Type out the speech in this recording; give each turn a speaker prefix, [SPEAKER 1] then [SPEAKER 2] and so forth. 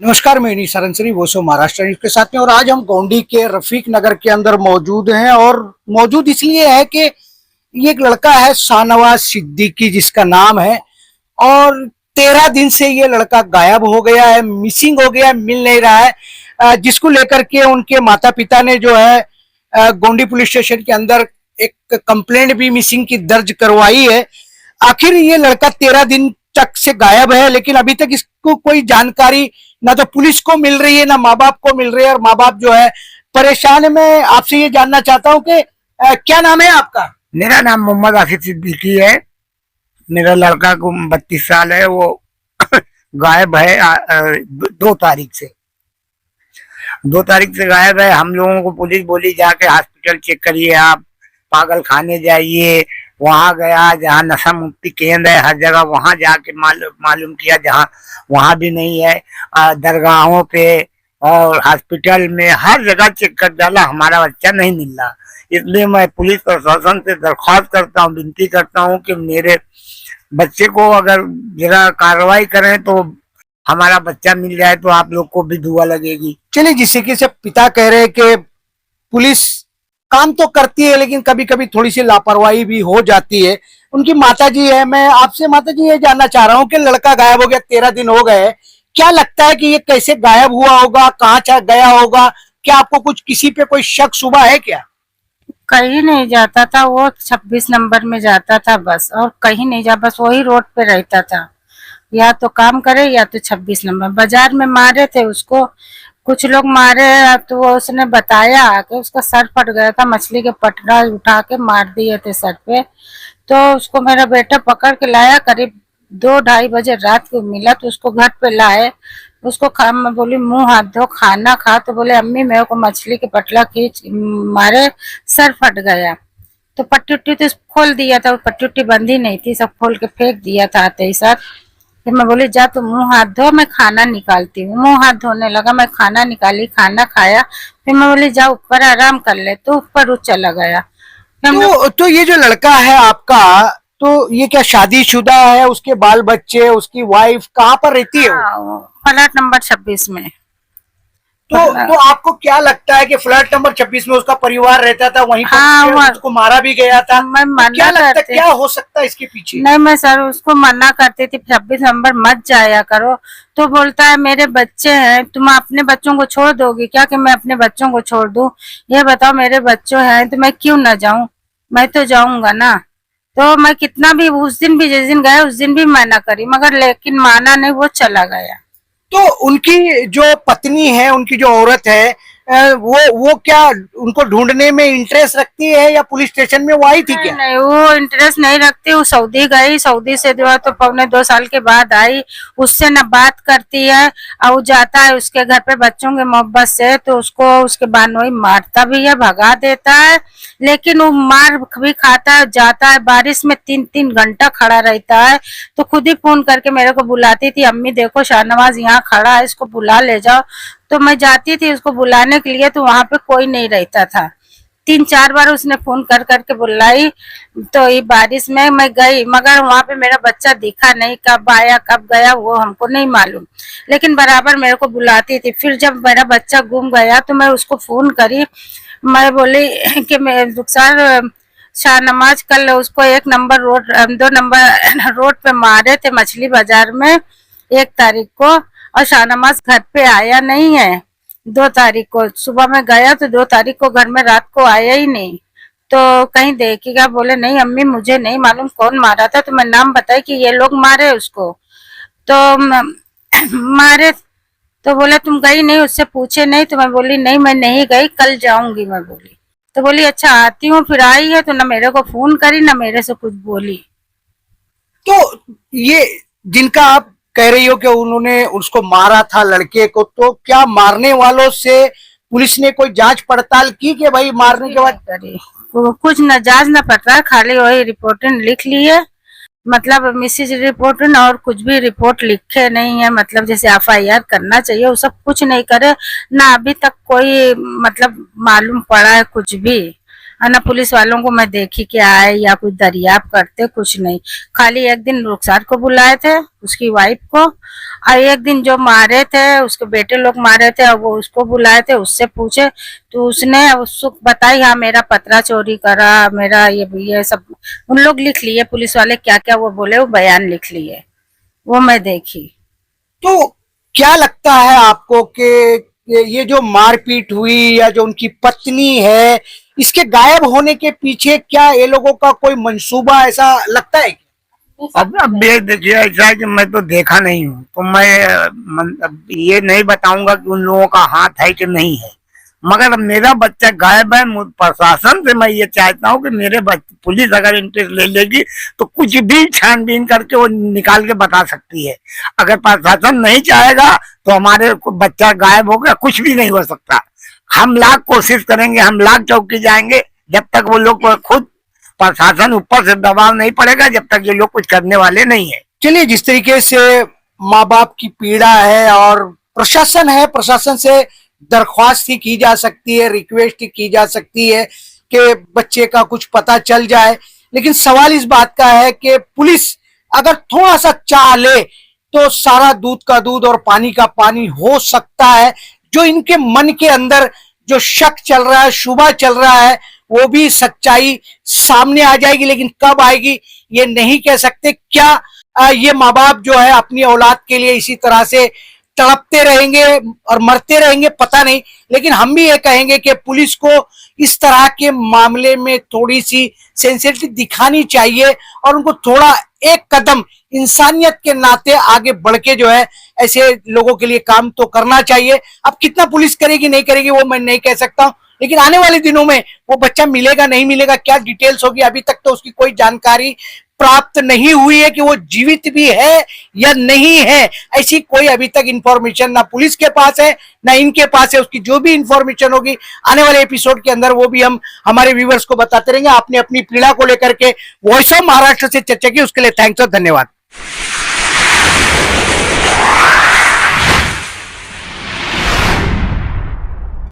[SPEAKER 1] नमस्कार, मैं इनी सरनसरी वोसो महाराष्ट्र न्यूज के साथ में। और आज हम गोंडी के रफीक नगर के अंदर मौजूद हैं और मौजूद इसलिए है कि ये एक लड़का है शाहनवाज सिद्दीकी जिसका नाम है। और 13 दिन से ये लड़का गायब हो गया है, मिसिंग हो गया है, मिल नहीं रहा है। जिसको लेकर के उनके माता पिता ने जो है गोंडी पुलिस स्टेशन के अंदर एक कंप्लेंट भी मिसिंग की दर्ज करवाई है। आखिर ये लड़का 13 दिन तक से गायब है, लेकिन अभी तक इसको कोई जानकारी ना तो पुलिस को मिल रही है ना माँ बाप को मिल रही है, और माँ बाप जो है परेशान है। मैं आपसे ये जानना चाहता हूँ कि क्या नाम है आपका?
[SPEAKER 2] मेरा नाम मोहम्मद आसिफ सिद्दीकी है। मेरा लड़का को 32 साल है। वो गायब है 2 तारीख से। 2 तारीख से गायब है। हम लोगों को पुलिस बोली जाके हॉस्पिटल चेक करिए, आप पागल खाने जाइए। वहां गया जहाँ नशा मुक्ति केंद्र है, हर जगह वहां जाके मालूम किया, जहाँ वहां भी नहीं है। दरगाहों पे और हॉस्पिटल में हर जगह चेक कर डाला, हमारा बच्चा नहीं मिल रहा। इसलिए मैं पुलिस प्रशासन से दरख्वास्त करता हूँ, विनती करता हूँ कि मेरे बच्चे को अगर जरा कार्रवाई करें तो हमारा बच्चा मिल जाए, तो आप लोग को भी दुआ लगेगी।
[SPEAKER 1] चलिए, जिससे कि पिता कह रहे हैं कि पुलिस काम तो करती है लेकिन कभी कभी थोड़ी सी लापरवाही भी हो जाती है। उनकी माताजी है। मैं आपसे माताजी ये जानना चाह रहा हूँ कि लड़का गायब हो गया, 13 दिन हो गए, क्या लगता है कि ये कैसे गायब हुआ होगा, कहाँ गया होगा? क्या आपको कुछ किसी पे कोई शक शुबा है क्या?
[SPEAKER 3] कहीं नहीं जाता था वो, 26 नंबर में जाता था बस, और कहीं नहीं जा, बस वही रोड पे रहता था। या तो काम करे या तो 26 नंबर। बाजार में मारे थे उसको, कुछ लोग मारे, तो वो उसने बताया कि उसका सर फट गया था, मछली के पटरा उठा के मार दिए थे सर पे। तो उसको मेरा बेटा पकड़ के लाया, करीब 2-2:30 बजे रात को मिला, तो उसको घर पे लाए। उसको मैं बोली मुंह हाथ धो, खाना खा, तो बोले अम्मी मेरे को मछली के पटला खींच मारे, सर फट गया। तो पट्टी उट्टी तो खोल दिया था, पट्टी उट्टी बंधी नहीं थी, सब खोल के फेंक दिया था आते ही साथ। फिर मैं बोली जा तू मुंह हाथ धो, मैं खाना निकालती हूँ। मुंह हाथ धोने लगा, मैं खाना निकाली, खाना खाया। फिर मैं बोली जा ऊपर आराम कर ले, तो ऊपर चला गया।
[SPEAKER 1] तो ये जो लड़का है आपका, तो ये क्या शादीशुदा है? उसके बाल बच्चे, उसकी वाइफ कहाँ पर रहती है?
[SPEAKER 3] फ्लैट नंबर 26 में।
[SPEAKER 1] तो आपको क्या लगता है कि फ्लैट नंबर 26 में उसका परिवार रहता था, वहीं पर उसको मारा भी गया था?
[SPEAKER 3] मैं
[SPEAKER 1] तो क्या लगता है क्या हो सकता है इसके पीछे?
[SPEAKER 3] नहीं, मैं सर उसको मना करती थी 26 नंबर मत जाया करो। तो बोलता है मेरे बच्चे हैं, तुम अपने बच्चों को छोड़ दोगी क्या कि मैं अपने बच्चों को छोड़ दूं? ये बताओ, मेरे बच्चे हैं तो मैं क्यों ना जाऊं? मैं तो जाऊंगा ना। तो मैं कितना भी, उस दिन भी जिस दिन गया उस दिन भी मना करी, मगर लेकिन माना नहीं, वो चला गया।
[SPEAKER 1] तो उनकी जो पत्नी है, उनकी जो औरत है, वो क्या उनको ढूंढने में इंटरेस्ट रखती है या पुलिस स्टेशन में वो आई थी क्या?
[SPEAKER 3] नहीं, वो इंटरेस्ट नहीं रखती। वो सऊदी गई, सऊदी से जो है तो 1.25 साल के बाद आई। उससे न बात करती है, और वो जाता है उसके घर पे बच्चों के मोहब्बत से, तो उसको उसके बानोई मारता भी है, भगा देता है। लेकिन वो मार भी खाता है, जाता है बारिश में 3-3 घंटा खड़ा रहता है। तो खुद ही फोन करके मेरे को बुलाती थी, अम्मी देखो शाहनवाज यहाँ खड़ा है, इसको बुला ले जाओ। तो मैं जाती थी उसको बुलाने के लिए, तो वहां पे कोई नहीं रहता था। 3-4 बार उसने फोन कर करके बुलाई। तो ये बारिश में मैं गई, मगर वहां पे मेरा बच्चा दिखा नहीं, कब आया कब गया वो हमको नहीं मालूम। लेकिन बराबर मेरे को बुलाती थी। फिर जब मेरा बच्चा गुम गया तो मैं उसको फोन करी, मैं बोली कि मैं रुखसार शाहनवाज कल उसको 1 नंबर रोड 2 नंबर रोड पे मारे थे मछली बाजार में 1 तारीख को, और शाहनवाज घर पे आया नहीं है। 2 तारीख को सुबह में गया तो 2 तारीख को घर में रात को आया ही नहीं। तो कहीं देखेगा? बोले नहीं अम्मी मुझे नहीं मालूम कौन मारा था। तो मैं नाम बताई कि ये लोग मारे उसको। तो मारे, तो बोले तुम गई नहीं, उससे पूछे नहीं? तो मैं बोली नहीं मैं नहीं गई, कल जाऊंगी मैं बोली। तो बोली अच्छा आती हूँ। फिर आई है तो न मेरे को फोन करी न मेरे से कुछ बोली।
[SPEAKER 1] तो ये जिनका आप कह रही हो कि उन्होंने उसको मारा था लड़के को, तो क्या मारने वालों से पुलिस ने कोई जांच पड़ताल की कि भाई मारने के बाद?
[SPEAKER 3] करी कुछ न जांच न पड़ताल, खाली वही रिपोर्टिंग लिख ली है, मतलब मिसिज रिपोर्टिंग, और कुछ भी रिपोर्ट लिखे नहीं है। मतलब जैसे FIR करना चाहिए वो सब कुछ नहीं करे ना। अभी तक कोई मतलब मालूम पड़ा है कुछ भी। और ना पुलिस वालों को मैं देखी कि आए या कुछ दरियाब करते, कुछ नहीं। खाली एक दिन रुखसार को बुलाए थे, उसकी वाइफ को, और एक दिन जो मारे थे उसके बेटे लोग मारे थे, और वो उसको बुलाए थे, उससे पूछे तो उसने उसको बताई हाँ मेरा पतरा चोरी करा, मेरा ये सब उन लोग लिख लिए, पुलिस वाले क्या क्या वो बोले वो बयान लिख लिए, वो मैं देखी।
[SPEAKER 1] तो क्या लगता है आपको कि ये जो मारपीट हुई या जो उनकी पत्नी है, इसके गायब होने के पीछे क्या ये लोगों का कोई मंसूबा ऐसा लगता है?
[SPEAKER 2] अब ये देखिए, ऐसा है कि मैं तो देखा नहीं हूँ, तो अब ये नहीं बताऊंगा कि उन लोगों का हाथ है कि नहीं है। मगर मेरा बच्चा गायब है, प्रशासन से मैं ये चाहता हूँ कि मेरे पुलिस अगर इंटरेस्ट ले लेगी तो कुछ भी छानबीन करके वो निकाल के बता सकती है। अगर प्रशासन नहीं चाहेगा तो हमारे बच्चा गायब हो गया, कुछ भी नहीं हो सकता। हम लाख कोशिश करेंगे, हम लाख चौकी जाएंगे, जब तक वो लोग खुद प्रशासन ऊपर से दबाव नहीं पड़ेगा, जब तक ये लोग कुछ करने वाले नहीं है।
[SPEAKER 1] चलिए, जिस तरीके से माँ बाप की पीड़ा है और प्रशासन है, प्रशासन से दरख्वास्त ही की जा सकती है, रिक्वेस्ट ही की जा सकती है कि बच्चे का कुछ पता चल जाए। लेकिन सवाल इस बात का है कि पुलिस अगर थोड़ा सा चाह ले तो सारा दूध का दूध और पानी का पानी हो सकता है। जो इनके मन के अंदर जो शक चल रहा है, शुबा चल रहा है, वो भी सच्चाई सामने आ जाएगी। लेकिन कब आएगी ये नहीं कह सकते। क्या ये माँ बाप जो है अपनी औलाद के लिए इसी तरह से तड़पते रहेंगे और मरते रहेंगे, पता नहीं। लेकिन हम भी ये कहेंगे कि पुलिस को इस तरह के मामले में थोड़ी सी सेंसिटिविटी दिखानी चाहिए और उनको थोड़ा एक कदम इंसानियत के नाते आगे बढ़ के जो है ऐसे लोगों के लिए काम तो करना चाहिए। अब कितना पुलिस करेगी नहीं करेगी वो मैं नहीं कह सकता हूं, लेकिन आने वाले दिनों में वो बच्चा मिलेगा नहीं मिलेगा, क्या डिटेल्स होगी, अभी तक तो उसकी कोई जानकारी प्राप्त नहीं हुई है कि वो जीवित भी है या नहीं है। ऐसी कोई अभी तक इंफॉर्मेशन ना पुलिस के पास है ना इनके पास है। उसकी जो भी इंफॉर्मेशन होगी आने वाले एपिसोड के अंदर वो भी हम हमारे व्यूवर्स को बताते रहेंगे। आपने अपनी पीड़ा को लेकर के वॉइस ऑफ महाराष्ट्र से चर्चा की, उसके लिए थैंक्स और धन्यवाद।